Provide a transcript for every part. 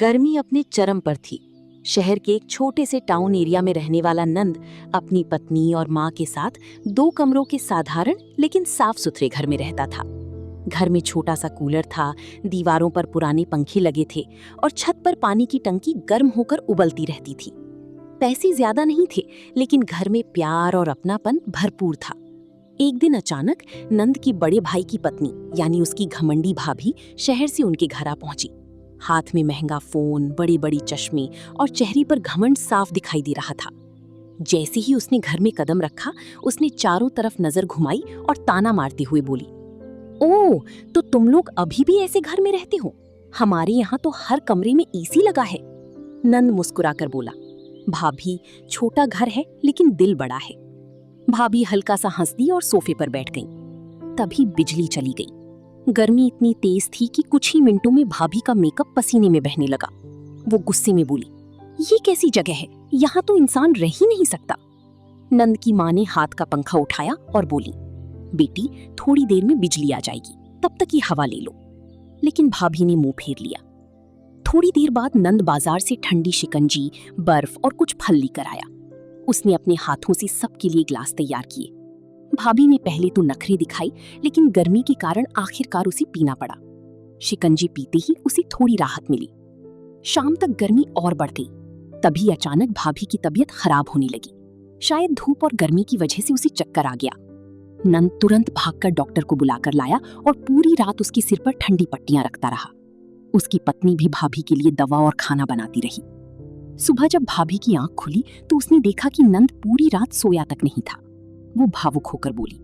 गर्मी अपने चरम पर थी। शहर के एक छोटे से टाउन एरिया में रहने वाला नंद अपनी पत्नी और माँ के साथ 2 कमरों के साधारण लेकिन साफ सुथरे घर में रहता था। घर में छोटा सा कूलर था, दीवारों पर पुराने पंखे लगे थे और छत पर पानी की टंकी गर्म होकर उबलती रहती थी। पैसे ज्यादा नहीं थे, लेकिन घर में प्यार और अपनापन भरपूर था। एक दिन अचानक नंद की बड़े भाई की पत्नी यानी उसकी घमंडी भाभी शहर से उनके घर आ पहुंची। हाथ में महंगा फोन, बड़े बड़े चश्मे और चेहरे पर घमंड साफ दिखाई दे रहा था। जैसे ही उसने घर में कदम रखा, उसने चारों तरफ नजर घुमाई और ताना मारते हुए बोली, ओह, तो तुम लोग अभी भी ऐसे घर में रहते हो? हमारे यहाँ तो हर कमरे में एसी लगा है। नंद मुस्कुराकर बोला, भाभी, छोटा घर है लेकिन दिल बड़ा है। भाभी हल्का सा हंस दी और सोफे पर बैठ गई। तभी बिजली चली गई। गर्मी इतनी तेज थी कि कुछ ही मिनटों में भाभी का मेकअप पसीने में बहने लगा। वो गुस्से में बोली, ये कैसी जगह है? यहाँ तो इंसान रह ही नहीं सकता। नंद की माँ ने हाथ का पंखा उठाया और बोली, बेटी, थोड़ी देर में बिजली आ जाएगी, तब तक ये हवा ले लो। लेकिन भाभी ने मुंह फेर लिया। थोड़ी देर बाद नंद बाजार से ठंडी शिकंजी, बर्फ और कुछ फल लेकर आया। उसने अपने हाथों से सबके लिए ग्लास तैयार किए। भाभी ने पहले तो नखरे दिखाई, लेकिन गर्मी के कारण आखिरकार उसे पीना पड़ा। शिकंजी पीते ही उसे थोड़ी राहत मिली। शाम तक गर्मी और बढ़ गई। तभी अचानक भाभी की तबीयत खराब होने लगी। शायद धूप और गर्मी की वजह से उसे चक्कर आ गया। नंद तुरंत भागकर डॉक्टर को बुलाकर लाया और पूरी रात उसके सिर पर ठंडी पट्टियां रखता रहा। उसकी पत्नी भी भाभी के लिए दवा और खाना बनाती रही। सुबह जब भाभी की आंख खुली तो उसने देखा कि नंद पूरी रात सोया तक नहीं था। वो भावुक होकर बोली,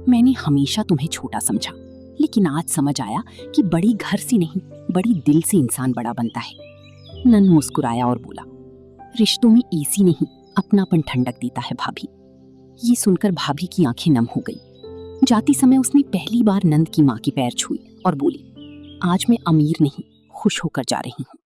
मैंने हमेशा तुम्हें छोटा समझा, लेकिन आज समझ आया कि बड़ी घर से नहीं, बड़ी दिल से इंसान बड़ा बनता है। नंद मुस्कुराया और बोला, रिश्तों में एसी नहीं, अपनापन ठंडक देता है भाभी। ये सुनकर भाभी की आंखें नम हो गई। जाती समय उसने पहली बार नंद की माँ के पैर छुए और बोली, आज मैं अमीर नहीं, खुश होकर जा रही हूँ।